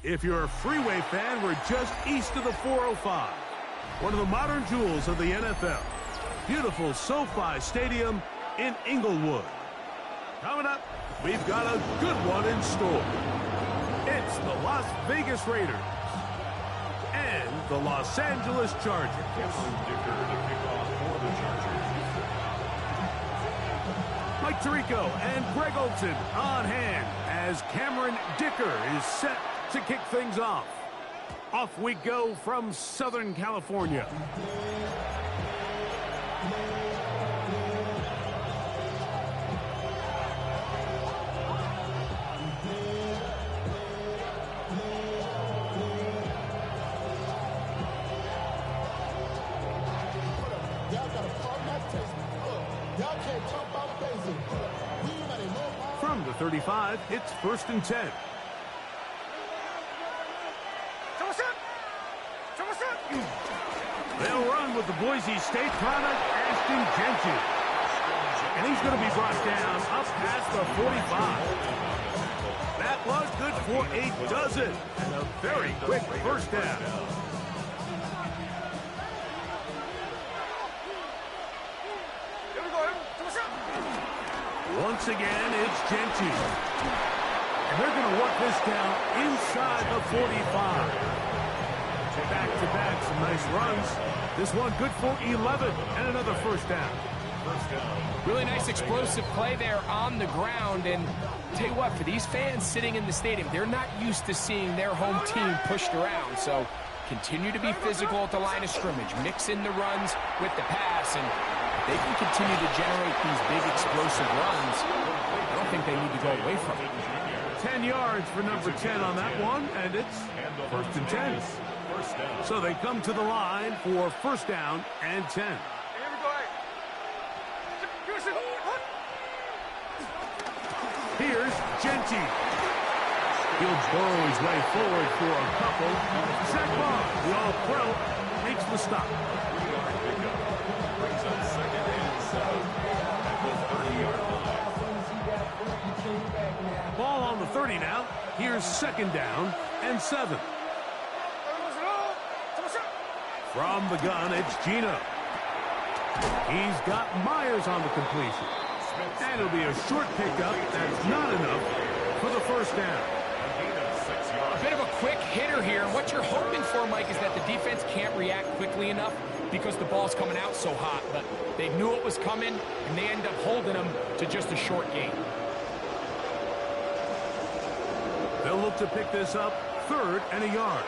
If you're a Freeway fan, we're just east of the 405. One of the modern jewels of the NFL. Beautiful SoFi Stadium in Inglewood. Coming up, we've got a good one in store. It's the Las Vegas Raiders and the Los Angeles Chargers. Mike Tirico and Greg Olson on hand as Cameron Dicker is set to kick things off. Off we go from Southern California. From the 35, it's 1st and 10. They'll run with the Boise State product, Ashton Jenkins. And he's going to be brought down up past the 45. That was good for a dozen and a very quick first down. Once again, it's Jenkins. And they're going to work this down inside the 45. Back-to-back, some nice runs. This one good for 11 and another first down. Really nice explosive play there on the ground. And tell you what, for these fans sitting in the stadium, they're not used to seeing their home team pushed around. So continue to be physical at the line of scrimmage. Mix in the runs with the pass. And if they can continue to generate these big explosive runs, I don't think they need to go away from it. 10 yards for number 10 on that one, and it's 1st and 10. So they come to the line for first down and 10. Here's Genty. He'll burrow his way forward for a couple. Zach Bond, the All-Pro, makes the stop. Ball on the 30 now. Here's 2nd down and 7. From the gun, it's Gino. He's got Myers on the completion. And it'll be a short pickup. That's not enough for the first down. A bit of a quick hitter here. What you're hoping for, Mike, is that the defense can't react quickly enough because the ball's coming out so hot. But they knew it was coming, and they end up holding them to just a short gain. They'll look to pick this up 3rd and a yard.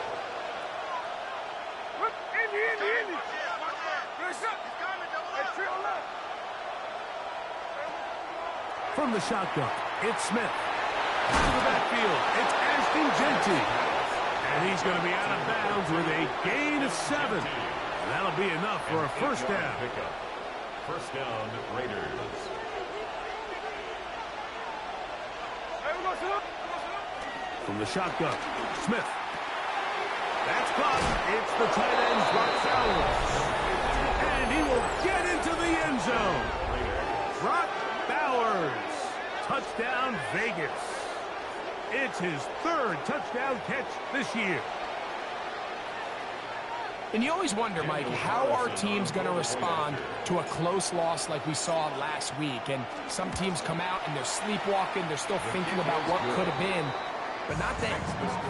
From the shotgun, it's Smith. Out of the backfield, it's Ashton Jenkins. And he's going to be out of bounds with a gain of 7. And that'll be enough for a first down. First down, Raiders. From the shotgun, Smith. That's caught. It's the tight end, Brock Bowers. And he will get into the end zone. Brock Bowers. Touchdown, Vegas. It's his 3rd touchdown catch this year. And you always wonder, Mike, how are teams going to respond to a close loss like we saw last week? And some teams come out and they're sleepwalking. They're still thinking about what could have been. But not that.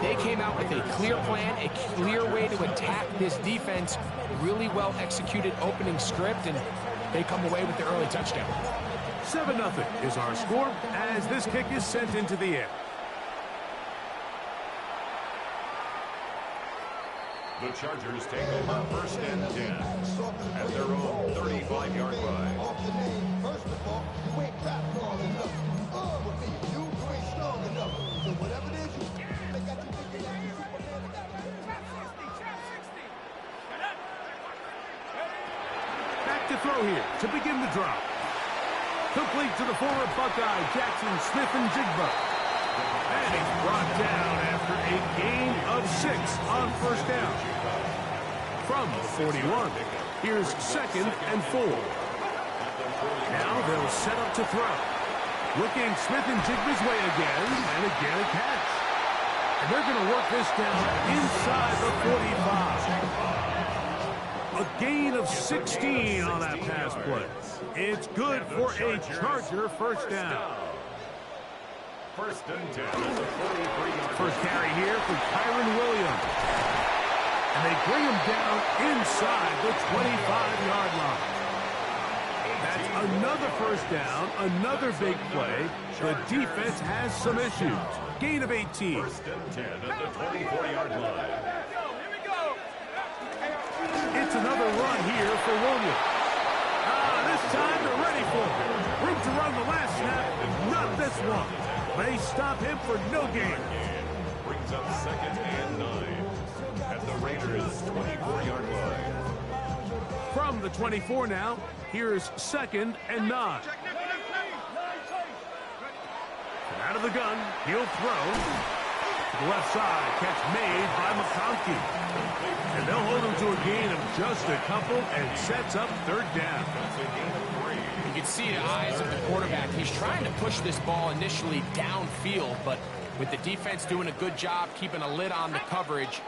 They came out with a clear plan, a clear way to attack this defense. Really well executed opening script, and they come away with the early touchdown. 7-0 is our score as this kick is sent into the air. The Chargers take over 1st and 10 at their own 35-yard line. First of all, you ain't rap long enough. With me, you ain't strong enough. So whatever it is, they got you thinking that you Back to throw here to begin the drive. Complete to the former Buckeye, Jackson Smith-Njigba. And he's brought down after a gain of 6 on first down. From the 41, here's 2nd and 4. Now they'll set up to throw. Looking Smith-Njigba's way again, and again a catch. And they're going to work this down inside the 45. A gain of 16 on that pass play. It's good for a Charger first down. First and 10 at the 43-yard. First carry here for Kyron Williams. And they bring him down inside the 25-yard line. That's another first down, another big play. The defense has some issues. Gain of 18. First and 10 at the 24-yard line. It's another run here for Williams. This time they're ready for it. Room to run the last snap, not this one. They stop him for no gain. Brings up 2nd and 9 at the Raiders' 24-yard line. From the 24 now, here's 2nd and 9. Out of the gun, he'll throw. To the left side, catch made by McConkey. And they'll hold him to a gain of just a couple and sets up 3rd down. You can see the eyes of the quarterback. He's trying to push this ball initially downfield, but with the defense doing a good job keeping a lid on the coverage,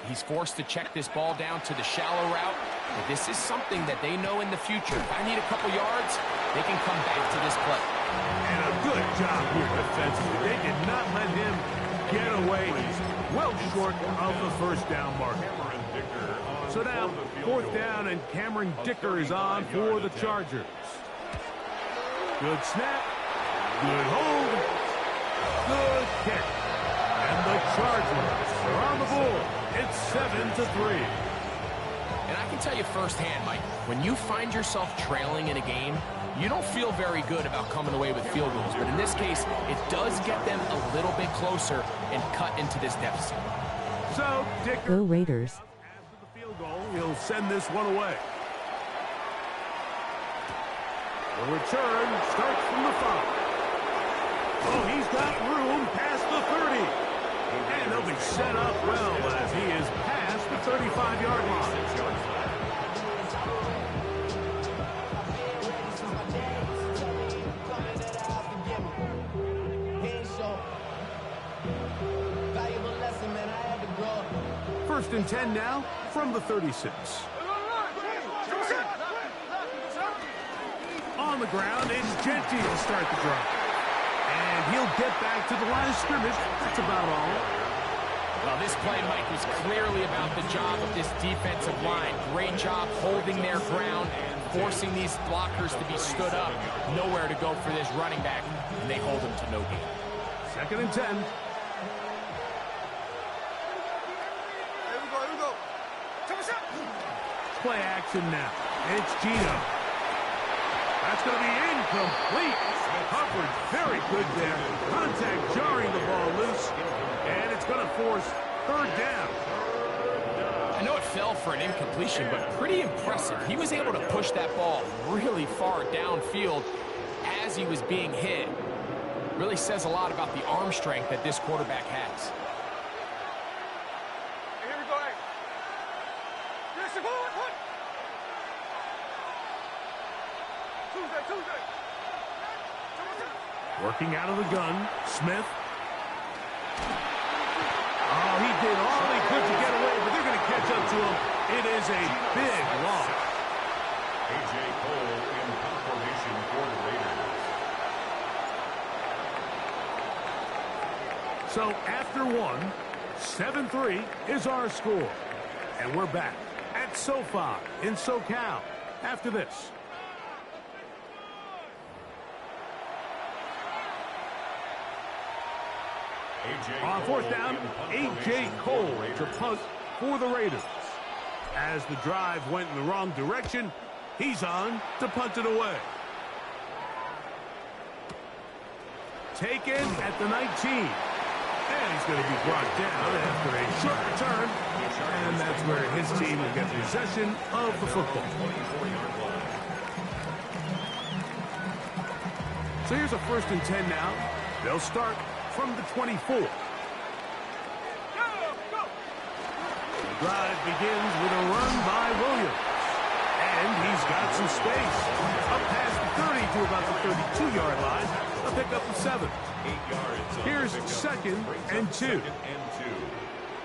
he's forced to check this ball down to the shallow route. But this is something that they know in the future. If I need a couple yards, they can come back to this play. And a good job here defensively. They did not let him get away. He's well short of the first down marker. So now, 4th down, and Cameron Dicker is on for the Chargers. Good snap, good hold, good kick. And the Chargers are on the board. It's 7-3. And I can tell you firsthand, Mike, when you find yourself trailing in a game, you don't feel very good about coming away with field goals. But in this case, it does get them a little bit closer and cut into this deficit. So, Dicker, Go Raiders. after the field goal, he'll send this one away. The return starts from the 5. Oh, he's got room past the 30. And he'll be set up well as he is past the 35-yard line. First and 10 now from the 36. On the ground, it's Genty to start the drive. And he'll get back to the line of scrimmage. That's about all. Well, this play, Mike, was clearly about the job of this defensive line. Great job holding their ground, forcing these blockers to be stood up. Nowhere to go for this running back, and they hold him to no gain. 2nd and 10. Play action now. It's Gino. That's going to be incomplete. Coverage very good there. Contact jarring the ball loose. And it's going to force 3rd down. I know it fell for an incompletion, but pretty impressive. He was able to push that ball really far downfield as he was being hit. Really says a lot about the arm strength that this quarterback has. Working out of the gun, Smith. Oh, he did all he could to get away, but they're going to catch up to him. It is a big loss. A.J. Cole in confirmation for the Raiders. So after one, 7-3 is our score. And we're back at SoFi in SoCal after this. On 4th down, A.J. Cole to punt for the Raiders. As the drive went in the wrong direction, he's on to punt it away. Taken at the 19. And he's going to be brought down after a short return. And that's where his team will get possession of the football. So here's a 1st and 10 now. They'll start from the 24. The drive begins with a run by Williams. And he's got some space. Up past the 30 to about the 32-yard line. A pickup of 7. 8 yards. Here's 2nd and 2. 2nd and 2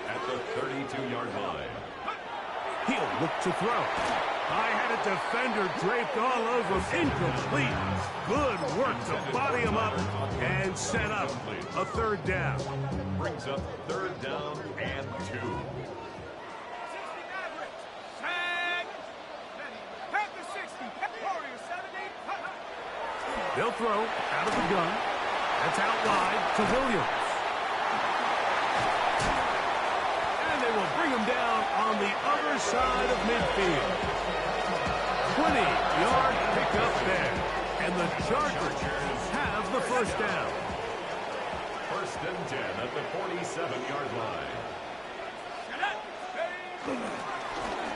at the 32-yard line. He'll look to throw. I had a defender draped all over him. Incomplete. Good work to body him up and set up a 3rd down. Brings up 3rd down and 2. They'll throw out of the gun. That's out wide to Williams. And they will bring him down on the other side of midfield. 20-yard pickup there. And the Chargers have the 1st down. 1st and 10 at the 47-yard line.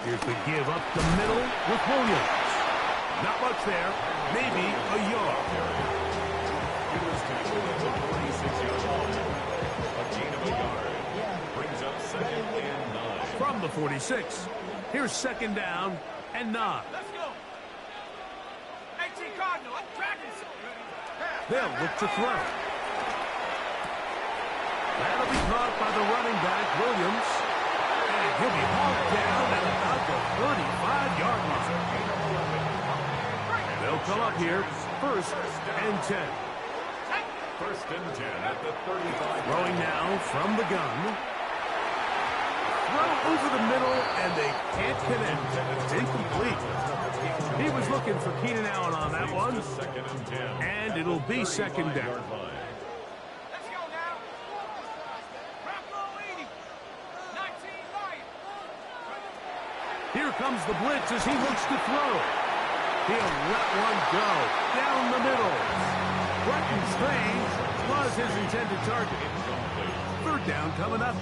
Here's the give up the middle with Williams. Not much there. Maybe a yard. It was tackled at the 46-yard line. A gain of a yard. Brings up 2nd and 9. From the 46. Here's 2nd down and 9. Let's go. 18 Cardinal. Dragons. They'll look to throw. That'll be caught by the running back, Williams. And he'll be hauled down at about the 35-yard line. They'll come up here, 1st and 10. 1st and 10 at the 35. Throwing now from the gun. Throw over the middle, and they can't connect. It's incomplete. He was looking for Keenan Allen on that one. 2nd and 10. And it'll be 2nd down. Let's go now. Rock 80. 19 Lion. Here comes the blitz as he looks to throw. He'll let one go down the middle. Quentin Strange was his intended target. 3rd down coming up.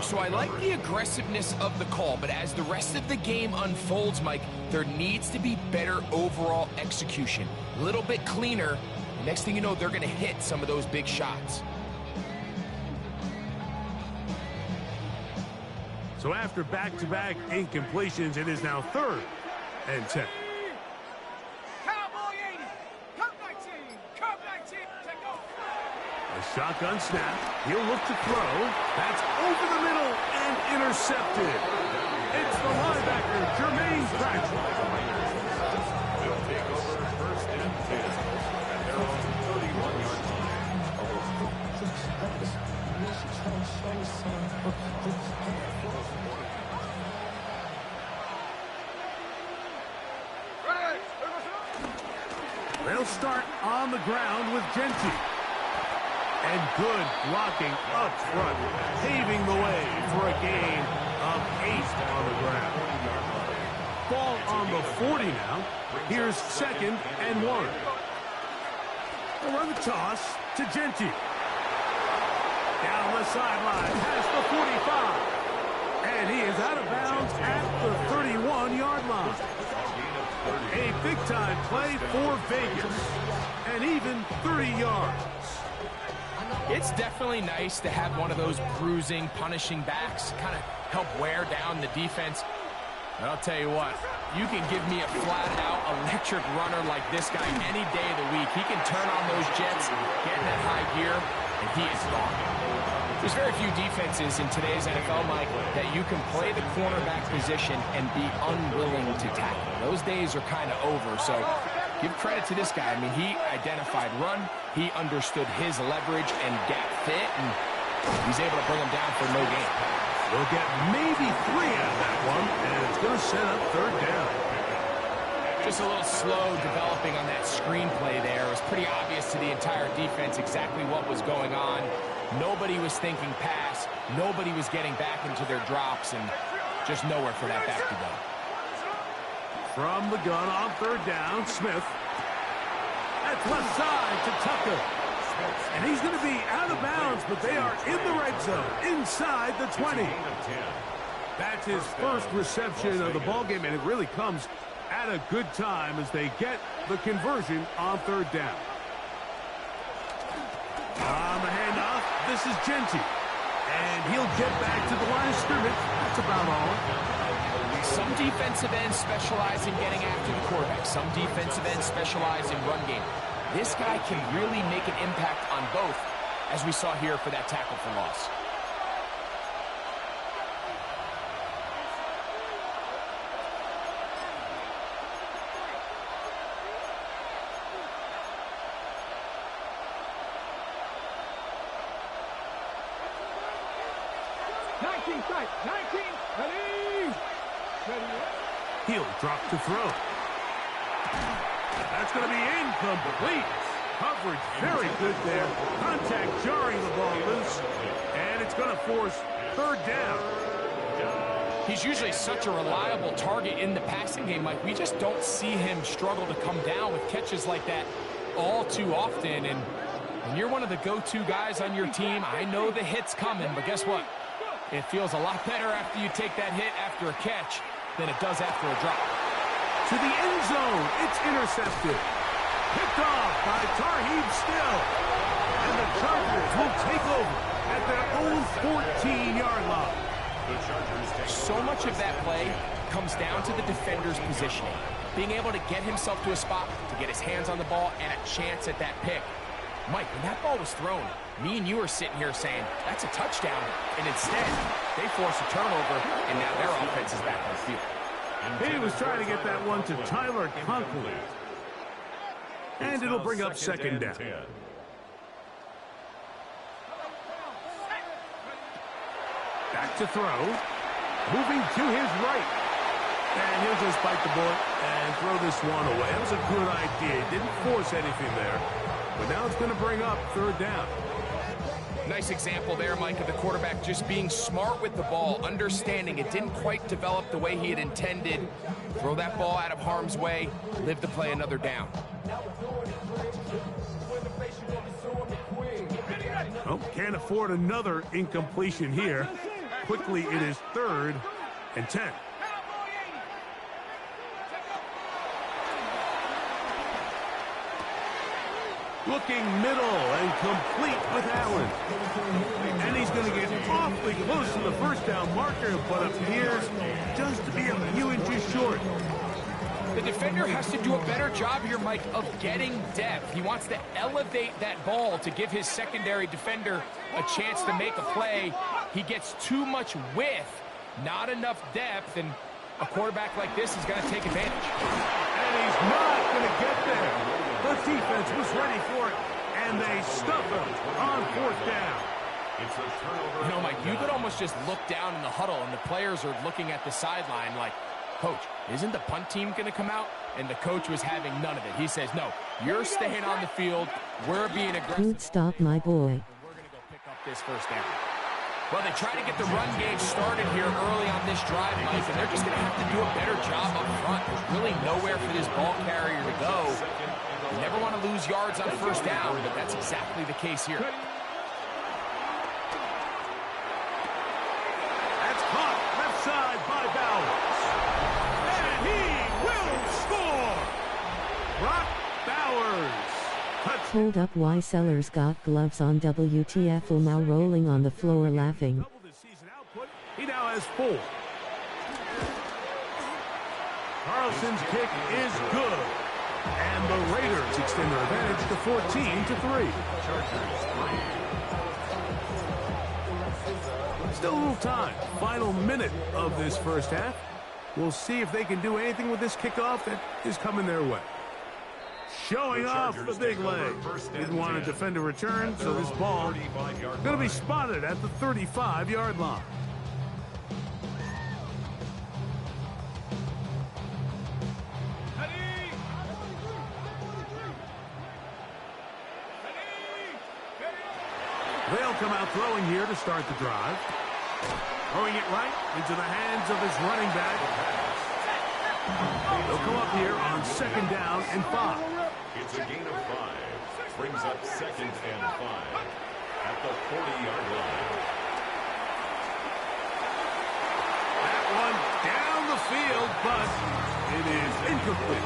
So I like the aggressiveness of the call, but as the rest of the game unfolds, Mike, there needs to be better overall execution. A little bit cleaner. Next thing you know, they're going to hit some of those big shots. So after back-to-back incompletions, it is now 3rd and 10. Cowboy 80. Cup 19. Cup 19. Take off. A shotgun snap. He'll look to throw. That's over the middle and intercepted. It's the linebacker, Jermaine Pratchett. They'll take over 1st and 10 at their own 31-yard They'll start on the ground with Genty. And good blocking up front, paving the way for a gain of 8 on the ground. Ball on the 40 now. Here's 2nd and 1. They'll run the toss to Genty. Down the sideline, past the 45. And he is out of bounds at the 31-yard line. A big-time play for Vegas. And even 30 yards. It's definitely nice to have one of those bruising, punishing backs kind of help wear down the defense. And I'll tell you what, you can give me a flat-out electric runner like this guy any day of the week. He can turn on those jets, get in that high gear, and he is gone. There's very few defenses in today's NFL, Mike, that you can play the cornerback position and be unwilling to tackle. Those days are kind of over, so give credit to this guy. I mean, he identified run, he understood his leverage and gap fit, and he's able to bring him down for no gain. We'll get maybe 3 out of that one, and it's going to set up 3rd down. Just a little slow developing on that screenplay there. It was pretty obvious to the entire defense exactly what was going on. Nobody was thinking pass. Nobody was getting back into their drops, and just nowhere for that back to go. From the gun on 3rd down, Smith. That's left side to Tucker. And he's going to be out of bounds, but they are in the red zone, inside the 20. That's his first reception of the ballgame, and it really comes at a good time as they get the conversion on 3rd down. this is Genty. And he'll get back to the line of scrimmage. That's about all. Some defensive ends specialize in getting after the quarterback. Some defensive ends specialize in run game. This guy can really make an impact on both, as we saw here for that tackle for loss. He'll drop to throw. That's going to be incomplete. Coverage very good there. Contact jarring the ball loose. And it's going to force third down. He's usually such a reliable target in the passing game, Mike. We just don't see him struggle to come down with catches like that all too often. And when you're one of the go-to guys on your team, I know the hit's coming, but guess what? It feels a lot better after you take that hit after a catch than it does after a drop. To the end zone. It's intercepted. Picked off by Tarheeb Still. And the Chargers will take over at their own 14-yard line. So much of that play comes down to the defender's positioning. Being able to get himself to a spot, to get his hands on the ball, and a chance at that pick. Mike, when that ball was thrown, me and you are sitting here saying, that's a touchdown. And instead, they force a turnover, and now their offense is back on the field. He was trying to get that one to Tyler Conklin. And it'll bring up second down. Back to throw. Moving to his right. And he'll just bite the bullet and throw this one away. That was a good idea. He didn't force anything there. But now it's going to bring up third down. Nice example there, Mike, of the quarterback just being smart with the ball, understanding it didn't quite develop the way he had intended. Throw that ball out of harm's way, live to play another down. Oh, can't afford another incompletion here. Quickly, it is 3rd and 10. Looking middle and complete with Allen. And he's going to get awfully close to the first down marker, but appears just to be a few inches short. The defender has to do a better job here, Mike, of getting depth. He wants to elevate that ball to give his secondary defender a chance to make a play. He gets too much width, not enough depth, and a quarterback like this is going to take advantage. And he's not going to get there. The defense was ready for it, and they stuff him on 4th down. You know, Mike, you could almost just look down in the huddle, and the players are looking at the sideline like, Coach, isn't the punt team going to come out? And the coach was having none of it. He says, no, you're staying on the field. We're being aggressive. Good stop, my boy. We're going to go pick up this first down. Well, they try to get the run game started here early on this drive, Mike, and they're just going to have to do a better job up front. There's really nowhere for this ball carrier to go. You never want to lose yards on first down, but that's exactly the case here. That's caught left side by Bowers. And he will score! Brock Bowers. Hold up, why Sellers got gloves on? WTF? Now rolling on the floor laughing. He now has 4. Carlson's kick is good. And the Raiders extend their advantage to 14-3. Still a little time. Final minute of this first half. We'll see if they can do anything with this kickoff that is coming their way. Showing off the big leg. Didn't want to defend a return, so this ball going to be spotted at the 35-yard line. They'll come out throwing here to start the drive. Throwing it right into the hands of his running back. They'll come up here on 2nd down and 5. It's a gain of 5. Brings up 2nd and 5 at the 40-yard line. That one down the field, but it is incomplete.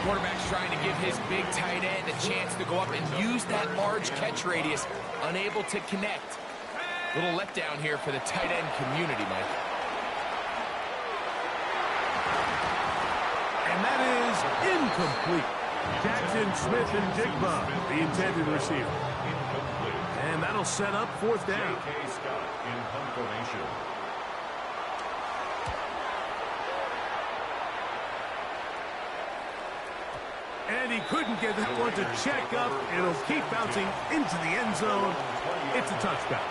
Quarterback's trying to give his big tight end a chance to go up and use that large catch radius, unable to connect. Little letdown here for the tight end community, Mike. And that is incomplete. Jackson, Smith, and Jigba, the intended receiver. And that'll set up fourth down. J.K. Scott in punt formation. And he couldn't get that one to check up. It'll keep bouncing into the end zone. It's a touchdown.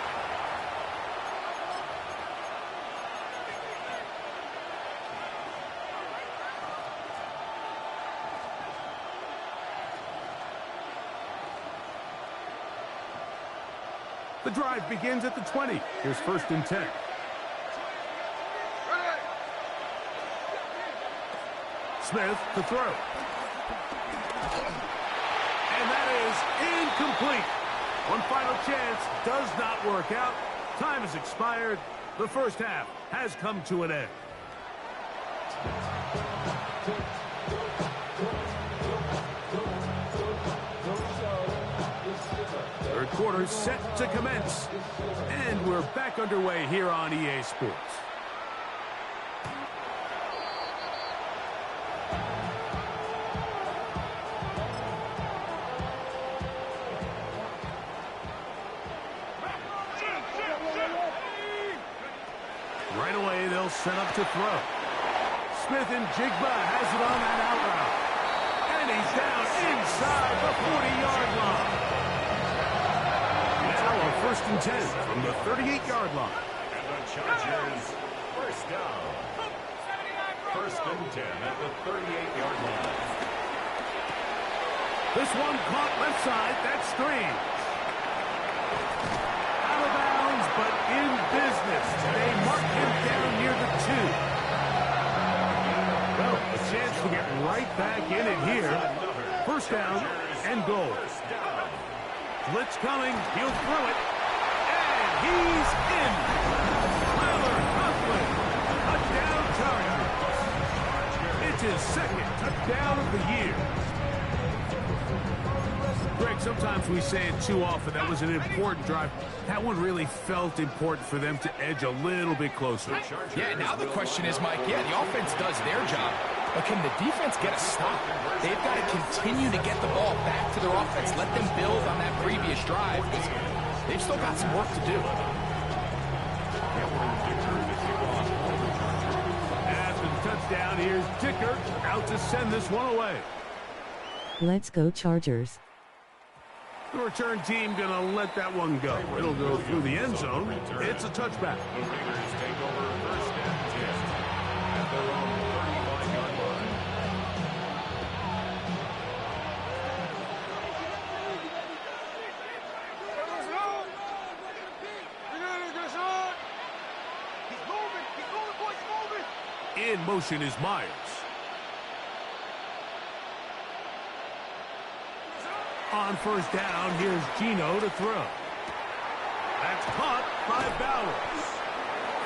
The drive begins at the 20. Here's 1st and 10. Smith to throw. And that is incomplete. One final chance does not work out. Time has expired. The first half has come to an end. Third quarter set to commence. And we're back underway here on EA Sports. Right away, they'll set up to throw. Smith and Jigba has it on that out route. And he's down inside the 40-yard line. Now a 1st and 10 from the 38-yard line. And the Chargers, first down. 1st and 10 at the 38-yard line. This one caught left side. That's strange. Out of bounds, but in business. They mark him down near the 2. Well, a chance to get right back in it here. First down and goal. Blitz coming. He'll throw it. And he's in. Tyler Conklin. Touchdown Chargers. It's his 2nd touchdown of the year. Greg, sometimes we say it too often. That was an important drive. That one really felt important for them to edge a little bit closer. Yeah, now the question is, Mike, the offense does their job, but can the defense get a stop? They've got to continue to get the ball back to their offense. Let them build on that previous drive. They've still got some work to do. After the touchdown, here's Dicker out to send this one away. Let's go Chargers. The return team going to let that one go. It'll go through the end zone. It's a touchback. The Raiders take over 1st and 10 at their own 35-yard line. In motion is Myers. On first down, here's Gino to throw. That's caught by Bowers.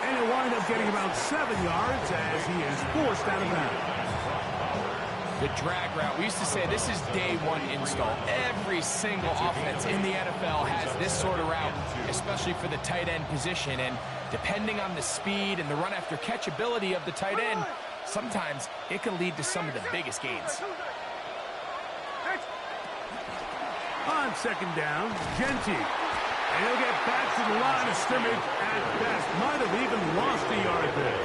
And he'll wind up getting about 7 yards as he is forced out of bounds. The drag route. We used to say this is day one install. Every single offense in the NFL has this sort of route, especially for the tight end position. And depending on the speed and the run after catch ability of the tight end, sometimes it can lead to some of the biggest gains. On second down, Genty. And he'll get back to the line of scrimmage at best. Might have even lost a yard there.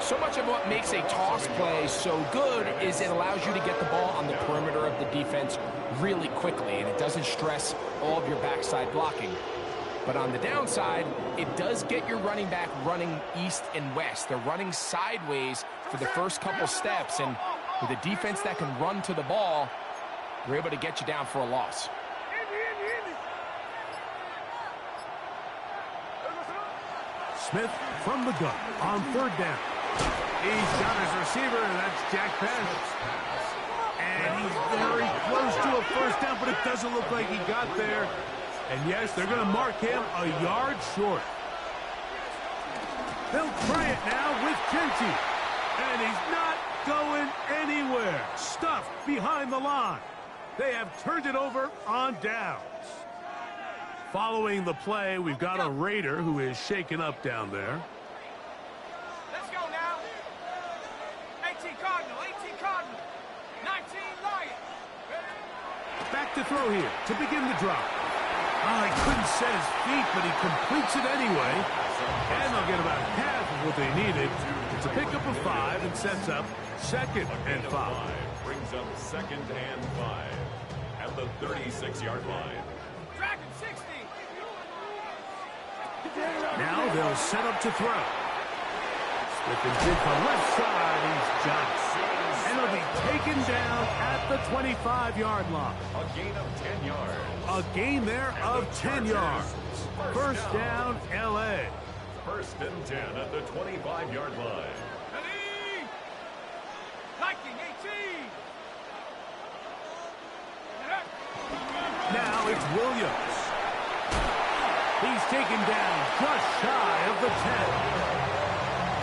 So much of what makes a toss play so good is it allows you to get the ball on the perimeter of the defense really quickly, and it doesn't stress all of your backside blocking. But on the downside, it does get your running back running east and west. They're running sideways for the first couple steps, and with a defense that can run to the ball, we're able to get you down for a loss. Smith from the gun on third down. He's got his receiver, and that's Jack Pass. And he's very close to a first down, but it doesn't look like he got there. And yes, they're going to mark him a yard short. They'll try it now with Genty. And he's not going anywhere. Stuffed behind the line. They have turned it over on downs. Following the play, we've got a Raider who is shaken up down there. Let's go now. 18 Cardinal, 18 Cardinal, 19 Lion. Back to throw here to begin the drive. Oh, he couldn't set his feet, but he completes it anyway. And they'll get about half of what they needed. It's a pickup of 5 and sets up 2nd and 5. Brings up 2nd and 5 at the 36-yard line. Dragon 60. Now they'll set up to throw. Smith and Jigba left side. He's jumped. And he'll be taken down at the 25-yard line. A gain of 10 yards. A gain there of 10 yards. First down, L.A. 1st and 10 at the 25-yard line. Ready? Liking 18. Now it's Williams. He's taken down just shy of the 10.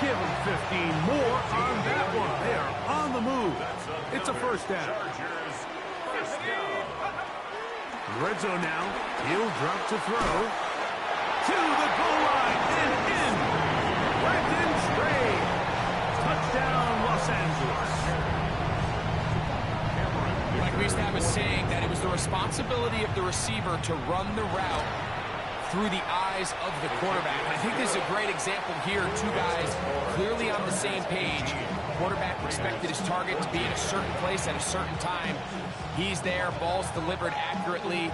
Give him 15 more on that one. They are on the move. It's a first down. Chargers, first down. Red zone now. He'll drop to throw. To the goal line and in. Brandon Stray. Touchdown, Los Angeles. Like we used to have a saying that it was the responsibility of the receiver to run the route through the eyes of the quarterback. And I think this is a great example here. Two guys clearly on the same page. Quarterback expected his target to be in a certain place at a certain time. He's there, ball's delivered accurately.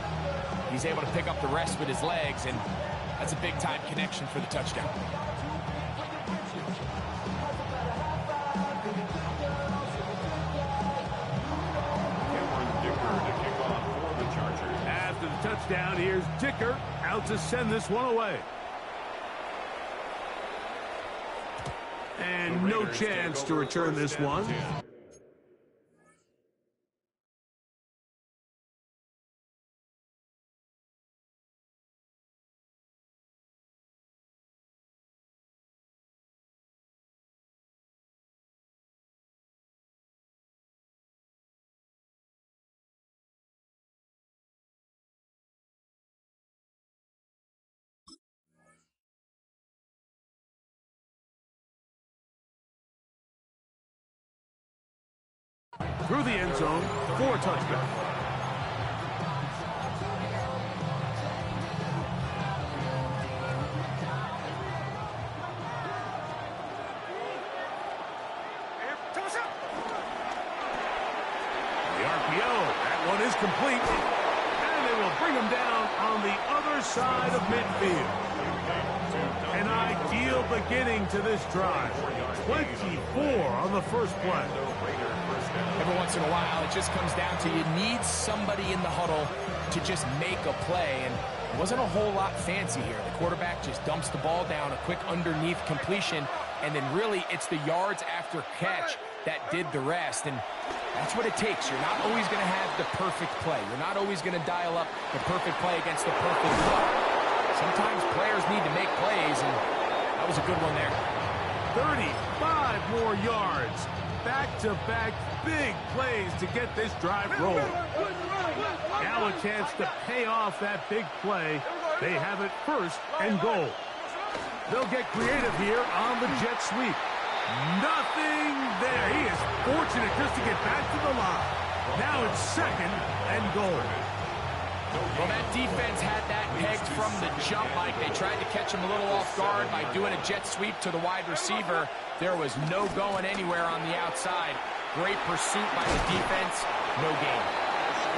He's able to pick up the rest with his legs, and that's a big-time connection for the touchdown. After the touchdown, here's Dicker out to send this one away. And no chance to return this one. Through the end zone for a touchdown. The RPO, that one is complete. And they will bring him down on the other side of midfield. An ideal beginning to this drive. 24 on the first play. Every once in a while, it just comes down to you need somebody in the huddle to just make a play, and it wasn't a whole lot fancy here. The quarterback just dumps the ball down, a quick underneath completion, and then really it's the yards after catch that did the rest, and that's what it takes. You're not always going to have the perfect play. You're not always going to dial up the perfect play against the perfect look. Sometimes players need to make plays, and that was a good one there. 35 more yards. Back-to-back big plays to get this drive rolling. Now a chance to pay off that big play. They have it 1st and goal. They'll get creative here on the jet sweep. Nothing there. He is fortunate just to get back to the line. Now it's 2nd and goal. Well, that defense had that pegged from the jump, Mike. They tried to catch him a little off guard by doing a jet sweep to the wide receiver. There was no going anywhere on the outside. Great pursuit by the defense. No gain.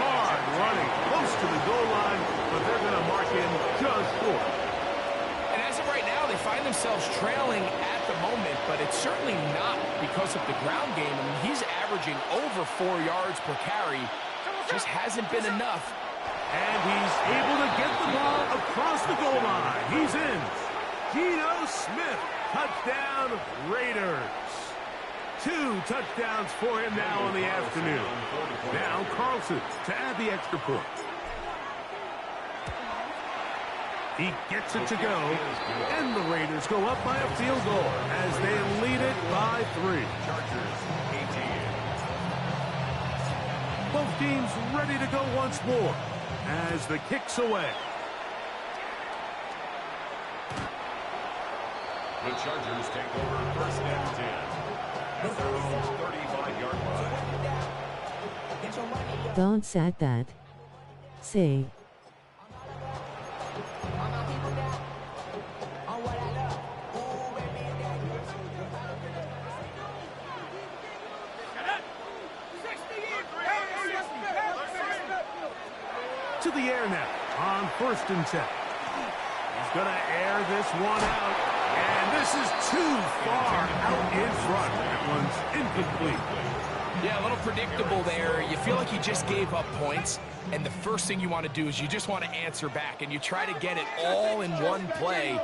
Hard running close to the goal line, but they're going to mark in just short. And as of right now, they find themselves trailing at the moment, but it's certainly not because of the ground game. I mean, he's averaging over 4 yards per carry. Just hasn't been enough. And he's able to get the ball across the goal line. He's in. Geno Smith, touchdown Raiders. 2 touchdowns for him now in the afternoon. Now Carlson to add the extra point. He gets it to go, and the Raiders go up by a field goal as they lead it by 3. Chargers 18. teams ready to go once more as the kick's away. The Chargers take over first and 10 at their own 35-yard line. Don't said that. Say. To the air now on first and 10. He's going to air this one out. And this is too far out in front. That one's incomplete. Yeah, a little predictable there. You feel like he just gave up points, and the first thing you want to do is you just want to answer back, and you try to get it all in one play.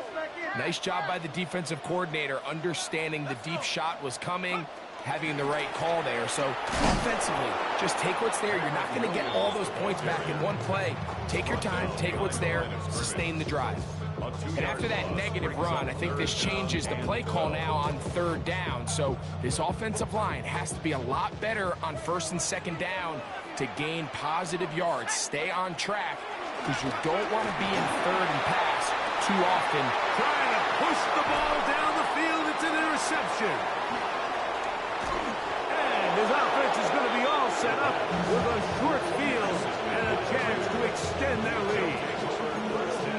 Nice job by the defensive coordinator, understanding the deep shot was coming, having the right call there. So offensively, just take what's there. You're not going to get all those points back in one play. Take your time, take what's there, sustain the drive. And after that negative run, I think this changes the play call now on third down. So this offensive line has to be a lot better on first and second down to gain positive yards. Stay on track because you don't want to be in third and pass too often. Trying to push the ball down the field. It's an interception. And his offense is going to be all set up with a short field and a chance to extend their lead.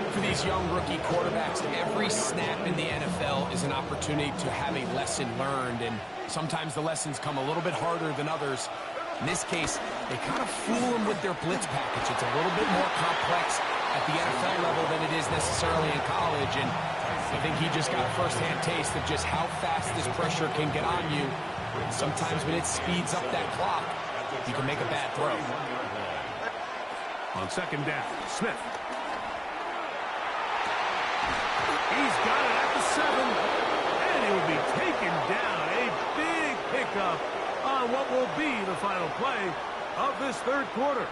For these young rookie quarterbacks, every snap in the NFL is an opportunity to have a lesson learned, and sometimes the lessons come a little bit harder than others. In this case, they kind of fool them with their blitz package. It's a little bit more complex at the NFL level than it is necessarily in college, and I think he just got a first-hand taste of just how fast this pressure can get on you. And sometimes when it speeds up that clock, you can make a bad throw. On second down, Smith. He's got it at the 7, and he'll be taken down. A big pickup on what will be the final play of this third quarter.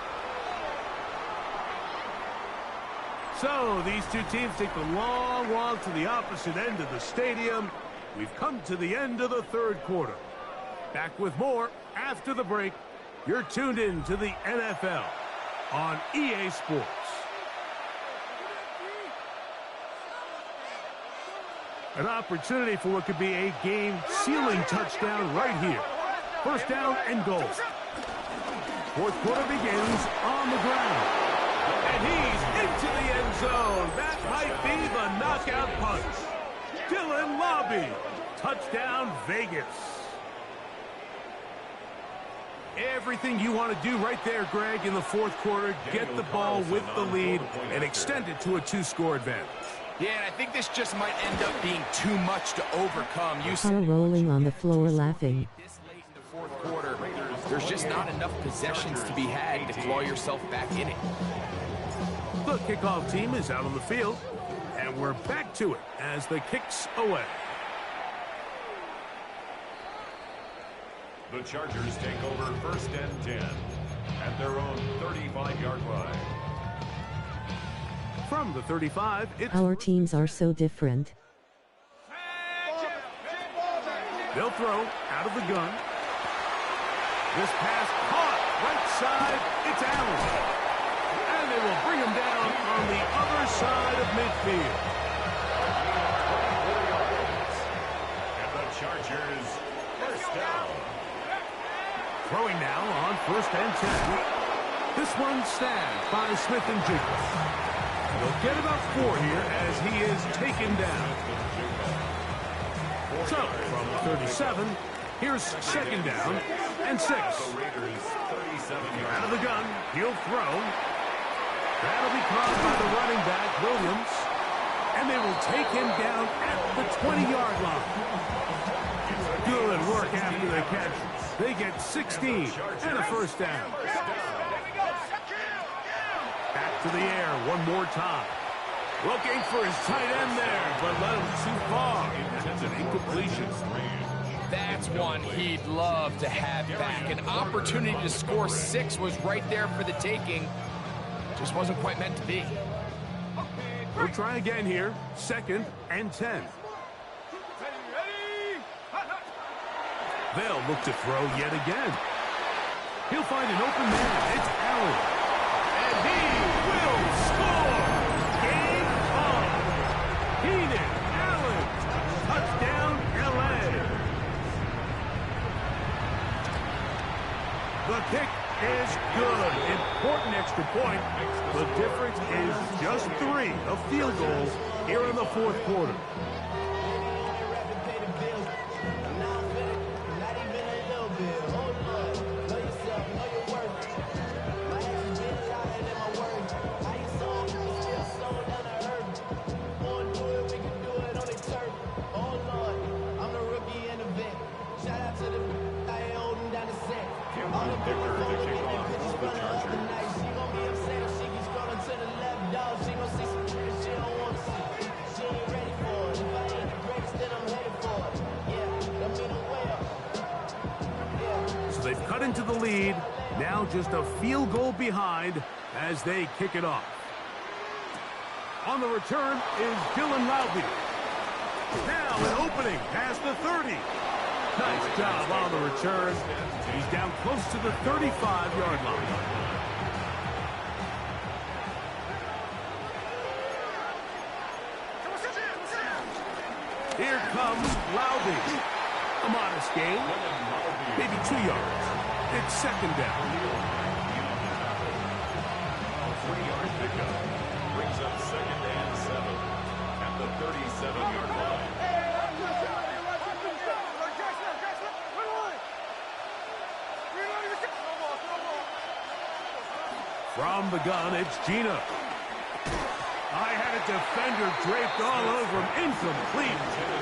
So these two teams take the long walk to the opposite end of the stadium. We've come to the end of the third quarter. Back with more after the break. You're tuned in to the NFL on EA Sports. An opportunity for what could be a game-sealing touchdown right here. First down and goal. Fourth quarter begins on the ground. And he's into the end zone. That might be the knockout punch. Dylan Lobby. Touchdown, Vegas. Everything you want to do right there, Greg, in the fourth quarter. Get the ball with the lead and extend it to a two-score advantage. Yeah, and I think this just might end up being too much to overcome. You Are rolling on the floor laughing. This late in the fourth quarter, there's just not enough possessions to be had to claw yourself back in it. The kickoff team is out on the field, and we're back to it as the kick's away. The Chargers take over first and 10 at their own 35-yard line. From the 35, it's... Our teams are so different. They'll throw out of the gun. This pass caught right side. It's Allen. And they will bring him down on the other side of midfield. And the Chargers first down. Throwing now on first and 10. This one snagged by Smith and Jigba. He'll get about 4 here as he is taken down. So, from 37, here's second down and 6. Out of the gun, he'll throw. That'll be caught by the running back, Williams. And they will take him down at the 20-yard line. Good work after the catch. They get 16 and a first down. Back to the air one more time. Looking for his tight end there, but let him too far. That's an incompletion. That's one he'd love to have back. An opportunity to score 6 was right there for the taking. Just wasn't quite meant to be. We'll try again here. Second and 10. They'll look to throw yet again. He'll find an open man. It's Allen. And he will score. Game on. Keenan Allen. Touchdown, L.A. The kick is good. Important extra point. The difference is just 3 of field goals here in the fourth quarter. They've cut into the lead, now just a field goal behind as they kick it off. On the return is Dylan Loudby. Now an opening past the 30. Nice job on the return. He's down close to the 35-yard line. Here comes Loudby. A modest gain. Maybe 2 yards. It's second down. A 3-yard pickup brings up second and 7 at the 37-yard line. From the gun, it's Gina. I had a defender draped all over him. Incomplete.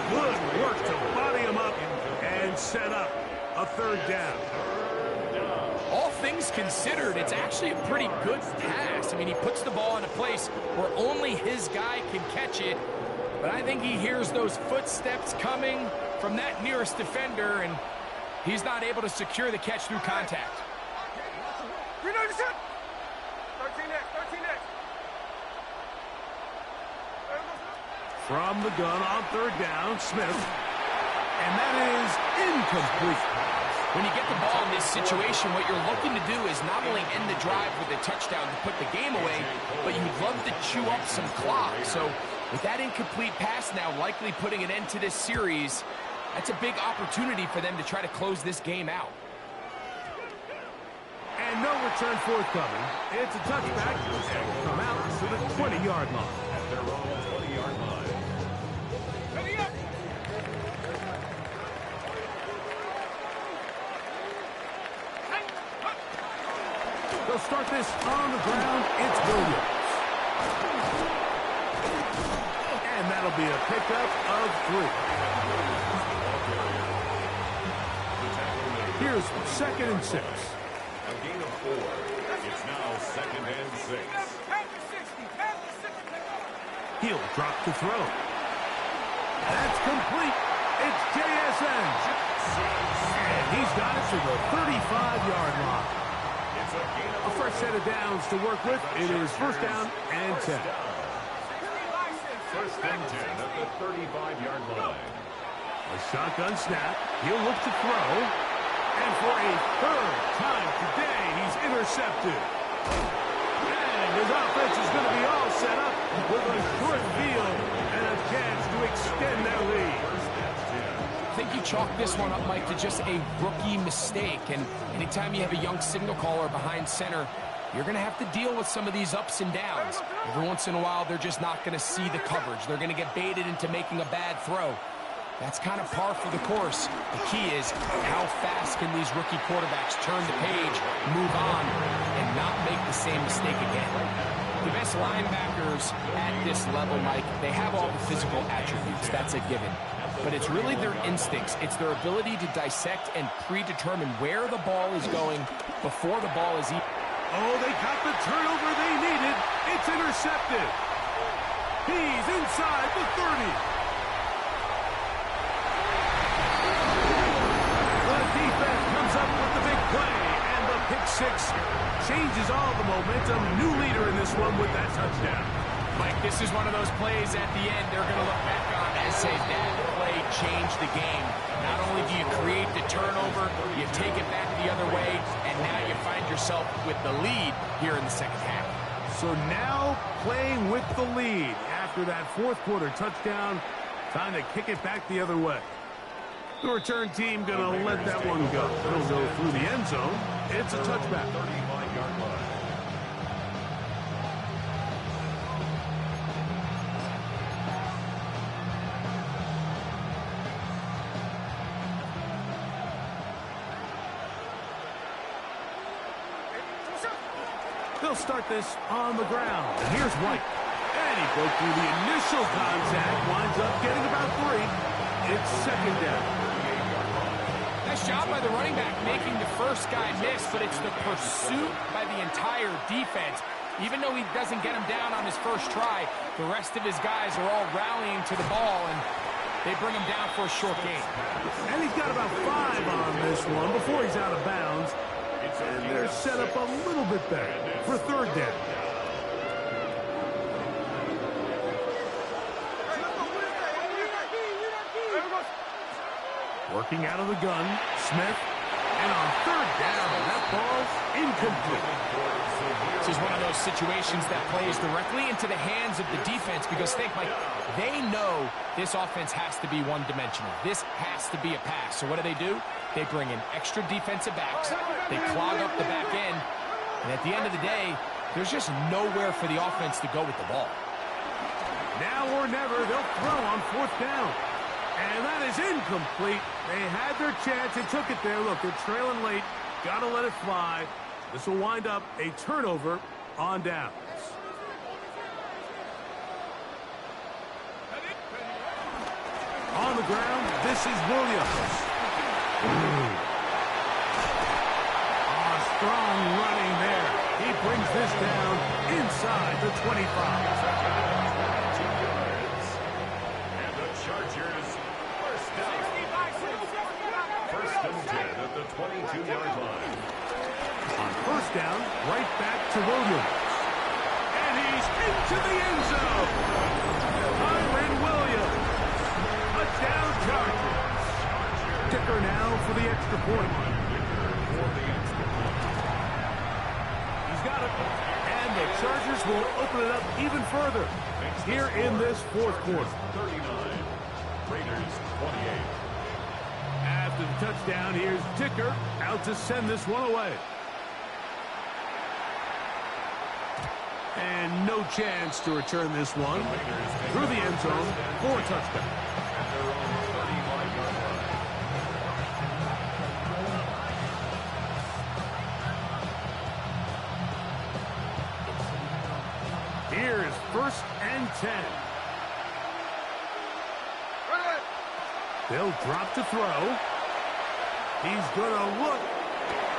Good work to body him up and set up a third down. All things considered, it's actually a pretty good pass. I mean, he puts the ball in a place where only his guy can catch it. But I think he hears those footsteps coming from that nearest defender, and he's not able to secure the catch through contact. 13 next. From the gun on third down, Smith. And that is incomplete. When you get the ball in this situation, what you're looking to do is not only end the drive with a touchdown to put the game away, but you'd love to chew up some clock. So with that incomplete pass now likely putting an end to this series, that's a big opportunity for them to try to close this game out. And no return forthcoming. It's a touchback and will come out to the 20-yard line. At their own 20-yard line. They'll start this on the ground. It's Williams. And that'll be a pickup of 3. Here's second and 6. A gain of 4. It's now second and 6. He'll drop the throw. That's complete. It's JSN. And he's got it to the 35-yard line. A fresh set of downs to work with. It is first down and 10. First and 10 at the 35-yard line. A shotgun snap. He'll look to throw. And for a third time today, he's intercepted. And his offense is going to be all set up with a short field and a chance to extend their lead. I think you chalk this one up, Mike, to just a rookie mistake. And anytime you have a young signal caller behind center, you're going to have to deal with some of these ups and downs. Every once in a while, they're just not going to see the coverage. They're going to get baited into making a bad throw. That's kind of par for the course. The key is how fast can these rookie quarterbacks turn the page, move on, and not make the same mistake again. The best linebackers at this level, Mike, they have all the physical attributes. That's a given. But it's really their instincts. It's their ability to dissect and predetermine where the ball is going before the ball is even. Oh, they got the turnover they needed. It's intercepted. He's inside the 30. The defense comes up with the big play, and the pick six changes all the momentum. New leader in this one with that touchdown. Mike, this is one of those plays at the end they're going to look back on and say that play changed the game. Not only do you create the turnover, you take it back the other way, and now you find yourself with the lead here in the second half. So now playing with the lead after that fourth quarter touchdown, time to kick it back the other way. The return team going to let that one go. It'll go through the end zone. It's a touchback. 35-yard line. They'll start this on the ground. And here's White. And he broke through the initial contact. Winds up getting about 3. It's second down. Nice job by the running back making the first guy miss, but it's the pursuit by the entire defense. Even though he doesn't get him down on his first try, the rest of his guys are all rallying to the ball, and they bring him down for a short gain. And he's got about 5 on this one before he's out of bounds. And they're set up a little bit better for third down. Working out of the gun, Smith. And on third down, that ball's incomplete. This is one of those situations that plays directly into the hands of the defense because, think, Mike, they know this offense has to be one-dimensional. This has to be a pass. So what do? They bring in extra defensive backs. They clog up the back end. And at the end of the day, there's just nowhere for the offense to go with the ball. Now or never, they'll throw on fourth down. And that is incomplete. They had their chance. They took it there. Look, they're trailing late. Got to let it fly. This will wind up a turnover on downs. On the ground, this is Williams. Strong running there. He brings this down inside the 25. 2 yards. And the Chargers first down. First and 10 at the 22-yard line. On first down, right back to Williams. And he's into the end zone. Kyren Williams. Touchdown Chargers. Kicker now for the extra point. He's got it. And the Chargers will open it up even further here in this fourth quarter. 39. Raiders 28. After the touchdown, here's Dicker out to send this one away. And no chance to return this one through the end zone for a touchdown. At their own 35-yard line. Here's first and 10. They'll drop to throw. He's going to look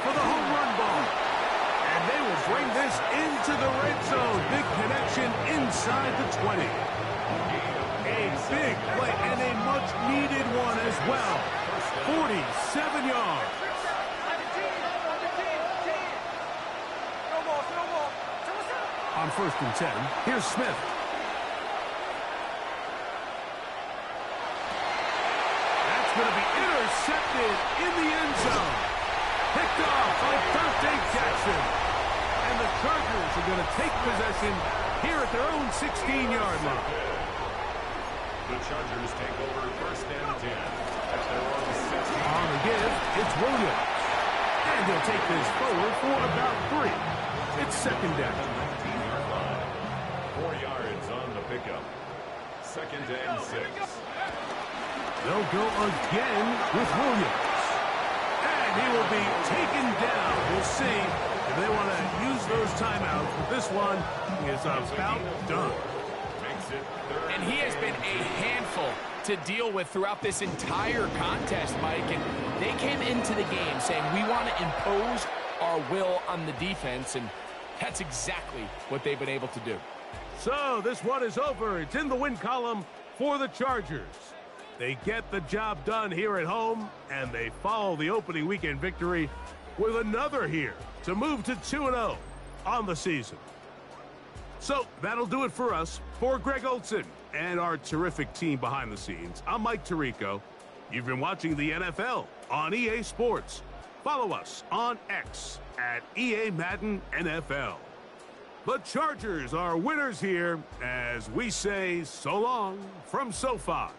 for the home run ball. And they will bring this into the red zone. Big connection inside the 20. A big play and a much-needed one as well. 47 yards. On first and 10, here's Smith. That's going to be intercepted in the end zone. Picked off by Dante Jackson. And the Chargers are going to take possession here at their own 16-yard line. The Chargers take over first and 10 at their own 16. On the give, it's Williams. And he'll take this forward for about 3. It's second down. 19-yard line. 4 yards on the pickup. Second and 6. They'll go again with Williams. And he will be taken down. We'll see if they want to use those timeouts. But this one is about done. Makes it third. And he has been a handful to deal with throughout this entire contest, Mike. And they came into the game saying, we want to impose our will on the defense. And that's exactly what they've been able to do. So this one is over. It's in the win column for the Chargers. They get the job done here at home, and they follow the opening weekend victory with another here to move to 2-0 on the season. So that'll do it for us. For Greg Olson and our terrific team behind the scenes, I'm Mike Tirico. You've been watching the NFL on EA Sports. Follow us on X at EA Madden NFL. The Chargers are winners here as we say so long from SoFi.